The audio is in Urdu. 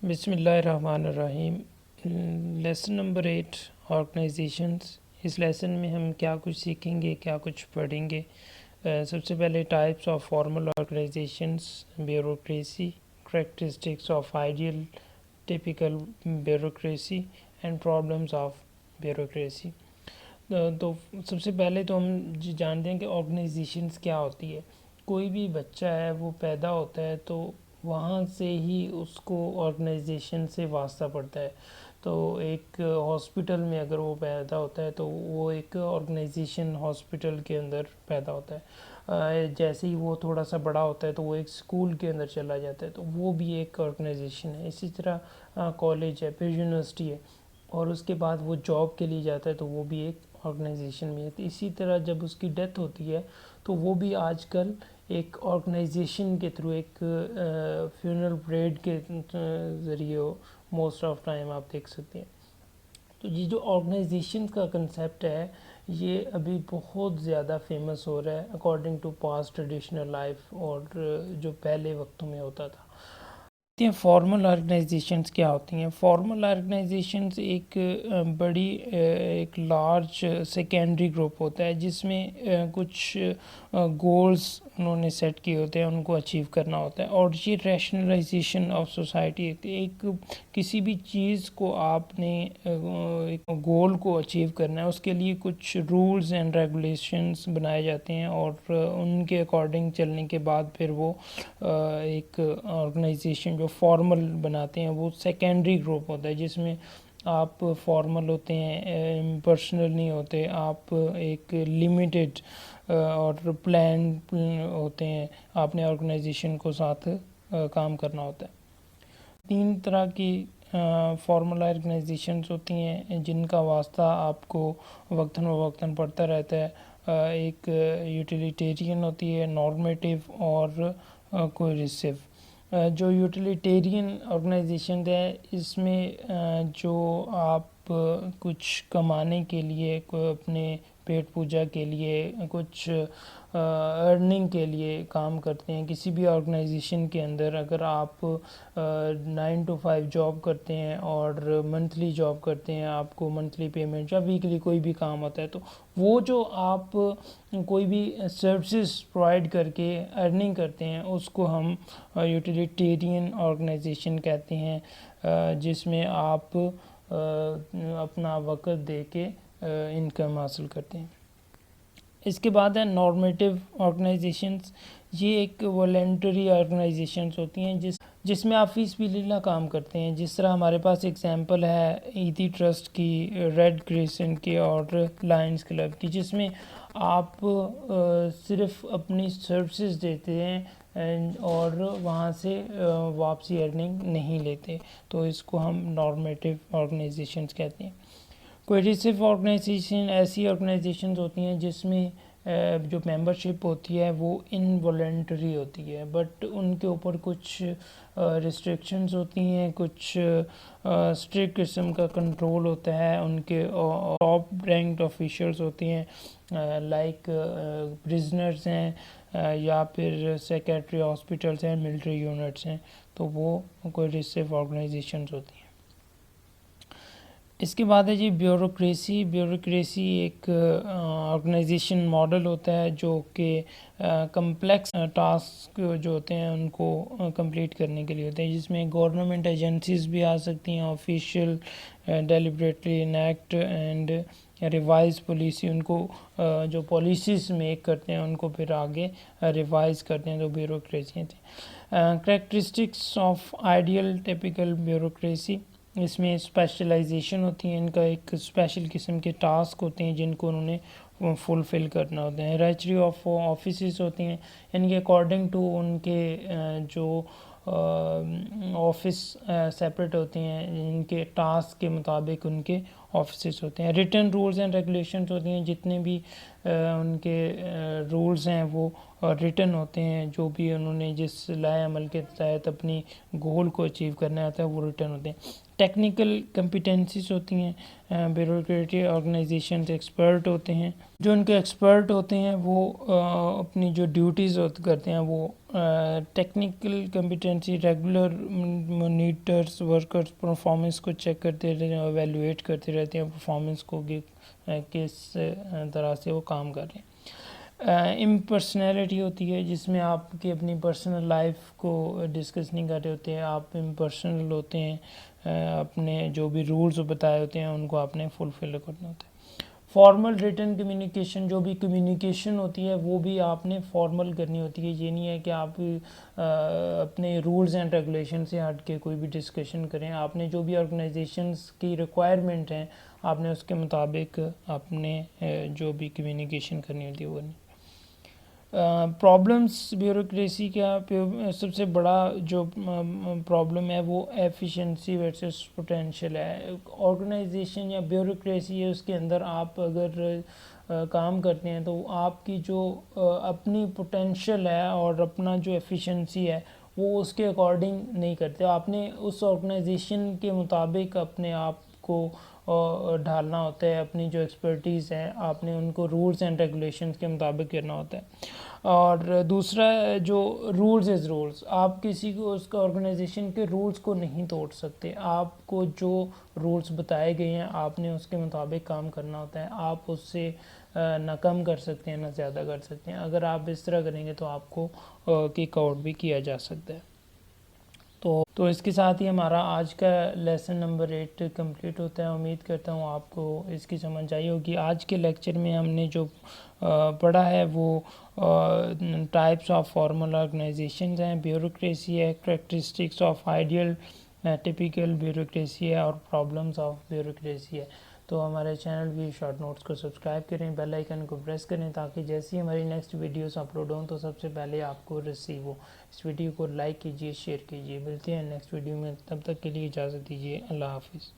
بسم اللہ الرحمن الرحیم۔ Lesson number 8 organisations. اس لیسن میں ہم کیا کچھ سیکھیں گے، کیا کچھ پڑھیں گے۔ سب سے پہلے types of formal organisations, bureaucracy, characteristics of ideal typical bureaucracy and problems of bureaucracy. تو سب سے پہلے تو ہم جانتے ہیں کہ آرگنائزیشنز کیا ہوتی ہے۔ کوئی بھی بچہ ہے وہ پیدا ہوتا ہے تو وہاں سے ہی اس کو آرگنائزیشن سے واسطہ پڑتا ہے۔ تو ایک ہاسپٹل میں اگر وہ پیدا ہوتا ہے تو وہ ایک آرگنائزیشن ہاسپٹل کے اندر پیدا ہوتا ہے۔ جیسے ہی وہ تھوڑا سا بڑا ہوتا ہے تو وہ ایک اسکول کے اندر چلا جاتا ہے تو وہ بھی ایک آرگنائزیشن ہے۔ اسی طرح کالج ہے، پھر یونیورسٹی ہے، اور اس کے بعد وہ جاب کے لیے جاتا ہے تو وہ بھی ایک آرگنائزیشن میں ہے۔ اسی طرح جب اس کی ڈیتھ ہوتی ہے تو وہ بھی آج کل ایک آرگنائزیشن کے تھرو، ایک فیونرل پریڈ کے ذریعے موسٹ آف ٹائم آپ دیکھ سکتے ہیں۔ تو یہ جو آرگنائزیشن کا کنسیپٹ ہے یہ ابھی بہت زیادہ فیمس ہو رہا ہے according to past traditional life, اور جو پہلے وقتوں میں ہوتا تھا۔ فارمل آرگنائزیشنز کیا ہوتی ہیں؟ فارمل آرگنائزیشنز ایک بڑی ایک لارج سیکنڈری گروپ ہوتا ہے جس میں کچھ گولز انہوں نے سیٹ کیے ہوتے ہیں، ان کو اچیو کرنا ہوتا ہے، اور یہ ریشنلائزیشن آف سوسائٹی ایک کسی بھی چیز کو آپ نے ایک گول کو اچیو کرنا ہے، اس کے لیے کچھ رولز اینڈ ریگولیشنز بنائے جاتے ہیں، اور ان کے اکارڈنگ چلنے کے بعد پھر وہ ایک آرگنائزیشن جو فارمل بناتے ہیں وہ سیکنڈری گروپ ہوتا ہے جس میں آپ فارمل ہوتے ہیں، پرسنل نہیں ہوتے، آپ ایک لمیٹڈ اور پلان ہوتے ہیں، آپ نے آرگنائزیشن کو ساتھ کام کرنا ہوتا ہے۔ 3 طرح کی فارمل آرگنائزیشنز ہوتی ہیں جن کا واسطہ آپ کو وقتاً فوقتاً پڑتا رہتا ہے۔ ایک یوٹیلیٹیرین ہوتی ہے، نارمیٹیو اور کوئرسیو۔ جو یوٹیلیٹیرین آرگنائزیشن ہے اس میں جو آپ کچھ کمانے کے لیے، اپنے پیٹ پوجا کے لیے، کچھ ارننگ کے لیے کام کرتے ہیں کسی بھی آرگنائزیشن کے اندر، اگر آپ 9 to 5 جاب کرتے ہیں اور منتھلی جاب کرتے ہیں، آپ کو منتھلی پیمنٹ یا ویکلی کوئی بھی کام ہوتا ہے تو وہ جو آپ کوئی بھی سروسز پرووائڈ کر کے ارننگ کرتے ہیں اس کو ہم یوٹیلیٹیرین آرگنائزیشن کہتے ہیں، جس میں آپ اپنا وقت دے کے انکم حاصل کرتے ہیں۔ اس کے بعد ہے نارمیٹیو آرگنائزیشنز۔ یہ ایک والنٹری آرگنائزیشنز ہوتی ہیں جس میں آپ فیس بلّہ کام کرتے ہیں، جس طرح ہمارے پاس اگزامپل ہے ایتھی ٹرسٹ کی، ریڈ کریسنٹ کی اور لائنز کلب کی، جس میں آپ صرف اپنی سروسز دیتے ہیں اور وہاں سے واپسی ارننگ نہیں لیتے، تو اس کو ہم نارمیٹیو آرگنائزیشنز کہتے ہیں۔ کوئرسیو آرگنائزیشن ایسی آرگنائزیشنز ہوتی ہیں جس میں جو ممبرشپ ہوتی ہے وہ انوالنٹری ہوتی ہے، بٹ ان کے اوپر کچھ ریسٹرکشنز ہوتی ہیں، کچھ اسٹرکٹ قسم کا کنٹرول ہوتا ہے، ان کے ٹاپ رینکڈ آفیشلز ہوتے ہیں، لائک پرزنرز ہیں یا پھر سیکریٹری ہاسپٹلس ہیں، ملٹری یونٹس ہیں، تو وہ کوئرسیو آرگنائزیشنز ہوتی ہیں۔ اس کے بعد ہے جی بیوروکریسی۔ بیوروکریسی ایک آرگنائزیشن ماڈل ہوتا ہے جو کہ کمپلیکس ٹاسک جو ہوتے ہیں ان کو کمپلیٹ کرنے کے لیے ہوتے ہیں، جس میں گورنمنٹ ایجنسیز بھی آ سکتی ہیں، official deliberately enact and revise policy, ان کو جو پالیسیز میک کرتے ہیں ان کو پھر آگے ریوائز کرتے ہیں، تو بیوروکریسی ہیں۔ Characteristics of ideal typical bureaucracy, اس میں اسپیشلائزیشن ہوتی ہیں، ان کا ایک اسپیشل قسم کے ٹاسک ہوتے ہیں جن کو انہوں نے فلفل کرنا ہوتا ہے۔ ہیرارچی آف آفیسز ہوتی ہیں، یعنی کہ اکارڈنگ ٹو ان کے جو آفس سیپریٹ ہوتے ہیں، ان کے ٹاسک کے مطابق ان کے آفیسز ہوتے ہیں. ریٹن رولز اینڈ ریگولیشنز ہوتی ہیں, جتنے بھی ان کے رولز ہیں وہ ریٹن ہوتے ہیں, جو بھی انہوں نے جس لائحہ عمل کے تحت اپنی گول کو اچیو کرنا ہوتا ہے وہ ریٹن ہوتے ہیں. ٹیکنیکل کمپیٹنسیز ہوتی ہیں, بیوروکریٹی آرگنائزیشنز ایکسپرٹ ہوتے ہیں. جو ان کے ایکسپرٹ ہوتے ہیں وہ اپنی جو ڈیوٹیز کرتے ہیں وہ technical competency regular monitors workers performance کو چیک کرتے رہتے ہیں, ایویلویٹ کرتے رہتے ہیں پرفارمنس کو کہ کس طرح سے وہ کام کر رہے ہیں. امپرسنالٹی ہوتی ہے جس میں آپ کی اپنی پرسنل لائف کو ڈسکس نہیں کر رہے ہوتے ہیں, آپ امپرسنل ہوتے ہیں, اپنے جو بھی رولز بتائے ہوتے ہیں ان کو آپ نے فلفل کرنا ہوتا ہے. فارمل ریٹن کمیونیکیشن, جو بھی کمیونیکیشن ہوتی ہے وہ بھی آپ نے فارمل کرنی ہوتی ہے. یہ نہیں ہے کہ آپ اپنے رولز اینڈ ریگولیشن سے ہٹ کے کوئی بھی ڈسکشن کریں. آپ نے جو بھی آرگنائزیشنز کی ریکوائرمنٹ ہیں آپ نے اس کے مطابق اپنے جو بھی کمیونیکیشن کرنی ہوتی ہے وہ نہیں. پرابلمس بیوروکریسی کا سب سے بڑا جو پرابلم ہے وہ ایفیشنسی ورسز پوٹینشیل ہے. آرگنائزیشن یا بیوروکریسی ہے, اس کے اندر آپ اگر کام کرتے ہیں تو آپ کی جو اپنی پوٹینشیل ہے اور اپنا جو ایفیشنسی ہے وہ اس کے اکارڈنگ نہیں کرتے. آپ نے اس آرگنائزیشن کے مطابق اپنے آپ کو ڈھالنا ہوتا ہے, اپنی جو ایکسپرٹیز ہیں آپ نے ان کو رولز اینڈ ریگولیشنز کے مطابق کرنا ہوتا ہے. اور دوسرا جو رولز از رولز, آپ کسی کو اس کا آرگنائزیشن کے رولز کو نہیں توڑ سکتے. آپ کو جو رولز بتائے گئے ہیں آپ نے اس کے مطابق کام کرنا ہوتا ہے. آپ اس سے نہ کم کر سکتے ہیں نہ زیادہ کر سکتے ہیں. اگر آپ اس طرح کریں گے تو آپ کو کک آؤٹ بھی کیا جا سکتا ہے. تو اس کے ساتھ ہی ہمارا آج کا لیسن نمبر 8 کمپلیٹ ہوتا ہے. امید کرتا ہوں آپ کو اس کی سمجھ آئی ہوگی. آج کے لیکچر میں ہم نے جو پڑھا ہے وہ ٹائپس آف فارمل آرگنائزیشنز ہیں, بیوروکریسی ہے, characteristics of ideal typical bureaucracy ہے, اور پرابلمس آف بیوروکریسی ہے. تو ہمارے چینل بھی شارٹ نوٹس کو سبسکرائب کریں, بیل آئیکن کو پریس کریں تاکہ جیسی ہماری نیکسٹ ویڈیوز اپلوڈ ہوں تو سب سے پہلے آپ کو ریسیو ہو. اس ویڈیو کو لائک کیجیے, شیئر کیجیے. ملتے ہیں نیکسٹ ویڈیو میں, تب تک کے لیے اجازت دیجیے. اللہ حافظ.